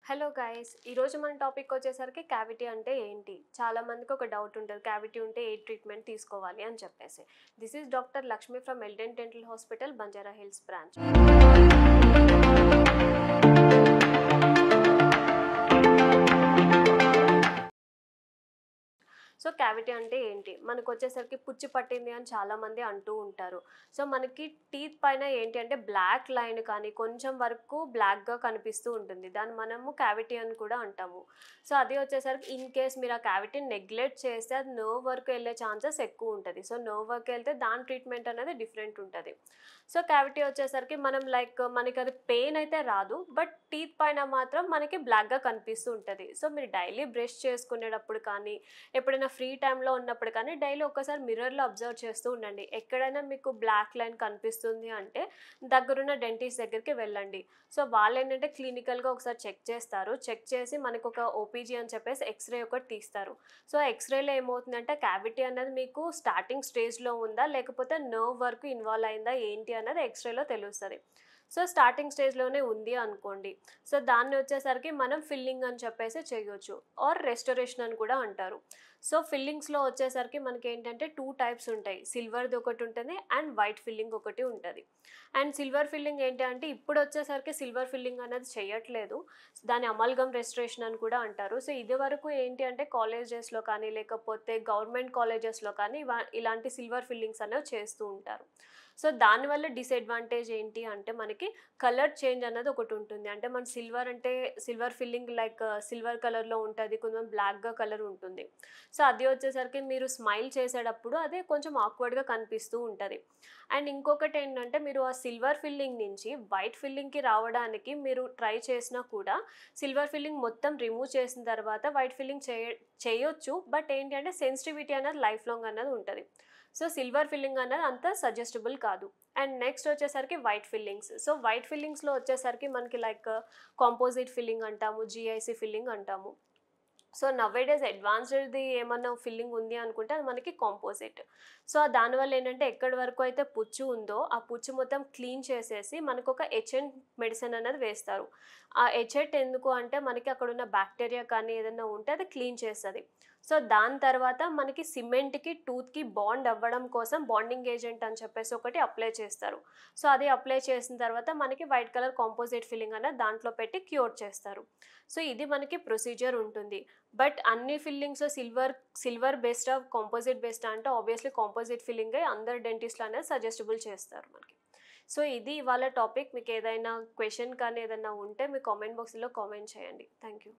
hello guys ఈరోజు మన topic వచ్చేసరికి క్యావిటీ అంటే ఏంటి చాలా మందికి ఒక డౌట్ ఉంటుంది క్యావిటీ ఉంటే ఏ ట్రీట్మెంట్ తీసుకోవాలి అని చెప్పేసి this is doctor Lakshmi from Elden dental hospital Banjara hills branch so cavity అంటే ఏంటి మనకు వచ్చేసరికి పుచ్చి పట్టింది అని చాలామంది అంటూ ఉంటారు సో మనకి టీత్ పైన ఏంటి అంటే బ్లాక్ లైన్ కానీ కొంచెం వరకు బ్లాక్గా కనిపిస్తూ ఉంటుంది దాన్ని మనము క్యావిటీ అని కూడా అంటాము సో అది వచ్చేసరికి ఇన్ కేస్ మీరు ఆ క్యావిటీని నెగ్లెక్ట్ చేస్తే అది నర్వ్ వరకు వెళ్ళే ఛాన్సెస్ ఎక్కువ ఉంటుంది సో నర్వ్ వరకు వెళ్తే దాని ట్రీట్మెంట్ అనేది డిఫరెంట్ ఉంటుంది సో క్యావిటీ వచ్చేసరికి మనం లైక్ మనకి అది పెయిన్ అయితే రాదు బట్ టీత్ పైన మాత్రం మనకి బ్లాక్గా కనిపిస్తూ ఉంటుంది సో మీరు డైలీ బ్రష్ చేసుకునేటప్పుడు కానీ ఎప్పుడైనా ఫ్రీ టైంలో ఉన్నప్పుడు కానీ డైలీ ఒకసారి మిర్రర్లో అబ్జర్వ్ చేస్తూ ఉండండి ఎక్కడైనా మీకు బ్లాక్ లైన్ కనిపిస్తుంది అంటే దగ్గరున్న డెంటిస్ట్ దగ్గరికి వెళ్ళండి సో వాళ్ళు ఏంటంటే క్లినికల్గా ఒకసారి చెక్ చేస్తారు చెక్ చేసి మనకు ఒక ఓపీజీ అని చెప్పేసి ఎక్స్రే ఒకటి తీస్తారు సో ఎక్స్రేలో ఏమవుతుందంటే క్యావిటీ అనేది మీకు స్టార్టింగ్ స్టేజ్లో ఉందా లేకపోతే నర్వ్ వరకు ఇన్వాల్వ్ అయిందా ఏంటి అన్నది ఎక్స్రేలో తెలుస్తుంది సో స్టార్టింగ్ స్టేజ్లోనే ఉంది అనుకోండి సో దాన్ని వచ్చేసరికి మనం ఫిల్లింగ్ అని చెప్పేసి చేయొచ్చు ఆర్ రెస్టోరేషన్ అని కూడా అంటారు సో ఫిల్లింగ్స్లో వచ్చేసరికి మనకి ఏంటంటే 2 టైప్స్ ఉంటాయి సిల్వర్ది ఒకటి ఉంటుంది అండ్ వైట్ ఫిల్లింగ్ ఒకటి ఉంటుంది అండ్ సిల్వర్ ఫిల్లింగ్ ఏంటి అంటే ఇప్పుడు వచ్చేసరికి సిల్వర్ ఫిల్లింగ్ అనేది చేయట్లేదు దాని అమల్గమ్ రెస్టరేషన్ అని కూడా అంటారు సో ఇది వరకు ఏంటి అంటే కాలేజెస్లో కానీ లేకపోతే గవర్నమెంట్ కాలేజెస్లో కానీ ఇలాంటి సిల్వర్ ఫిల్లింగ్స్ అనేవి చేస్తూ ఉంటారు సో దానివల్ల డిసడ్వాంటేజ్ ఏంటి అంటే మనకి కలర్ చేంజ్ అన్నది ఒకటి ఉంటుంది అంటే మన సిల్వర్ అంటే సిల్వర్ ఫిల్లింగ్ లైక్ సిల్వర్ కలర్లో ఉంటుంది కొంచెం బ్లాక్గా కలర్ ఉంటుంది సో అది వచ్చేసరికి మీరు స్మైల్ చేసేటప్పుడు అదే కొంచెం ఆక్వర్డ్గా కనిపిస్తూ ఉంటుంది అండ్ ఇంకొకటి ఏంటంటే మీరు ఆ సిల్వర్ ఫిల్లింగ్ నుంచి వైట్ ఫిల్లింగ్కి రావడానికి మీరు ట్రై చేసినా కూడా సిల్వర్ ఫిల్లింగ్ మొత్తం రిమూవ్ చేసిన తర్వాత వైట్ ఫిల్లింగ్ చేయొచ్చు బట్ ఏంటి అంటే సెన్సిటివిటీ అనేది లైఫ్ లాంగ్ అన్నది ఉంటుంది సో సిల్వర్ ఫిల్లింగ్ అన్నది అంత సజెస్టబుల్ కాదు అండ్ నెక్స్ట్ వచ్చేసరికి వైట్ ఫిల్లింగ్స్ సో వైట్ ఫిల్లింగ్స్లో వచ్చేసరికి మనకి లైక్ కాంపోజిట్ ఫిల్లింగ్ అంటాము జిఐసి ఫిల్లింగ్ అంటాము సో నవ్వేడేస్ అడ్వాన్స్డ్ది ఏమన్నా ఫిల్లింగ్ ఉంది అనుకుంటే అది మనకి కాంపోజిట్ సో దానివల్ల ఏంటంటే ఎక్కడి వరకు అయితే పుచ్చు ఉందో ఆ పుచ్చు మొత్తం క్లీన్ చేసేసి మనకు ఒక హెచ్ఎన్ మెడిసిన్ అనేది వేస్తారు ఆ హెచ్ఎట్ ఎందుకు అంటే మనకి అక్కడ ఉన్న బ్యాక్టీరియా కానీ ఏదైనా ఉంటే అది క్లీన్ చేస్తుంది సో దాని తర్వాత మనకి సిమెంట్కి టూత్కి బాండ్ అవ్వడం కోసం బాండింగ్ ఏజెంట్ అని చెప్పేసి ఒకటి అప్లై చేస్తారు సో అది అప్లై చేసిన తర్వాత మనకి వైట్ కలర్ కాంపోజిట్ ఫిల్లింగ్ అనేది దాంట్లో పెట్టి క్యూర్ చేస్తారు సో ఇది మనకి ప్రొసీజర్ ఉంటుంది బట్ అన్ని ఫిల్లింగ్స్లో సిల్వర్ బేస్డ్ కాంపోజిట్ బేస్డ్ అంటే ఆబ్వియస్లీ కాంపోజిట్ ఫిల్లింగే అందరు డెంటిస్ట్లు అనేది సజెస్టబుల్ చేస్తారు మనకి సో ఇది ఇవాళ టాపిక్ మీకు ఏదైనా క్వశ్చన్ కానీ ఏదైనా ఉంటే మీ కామెంట్ బాక్స్లో కామెంట్ చేయండి థ్యాంక్ యూ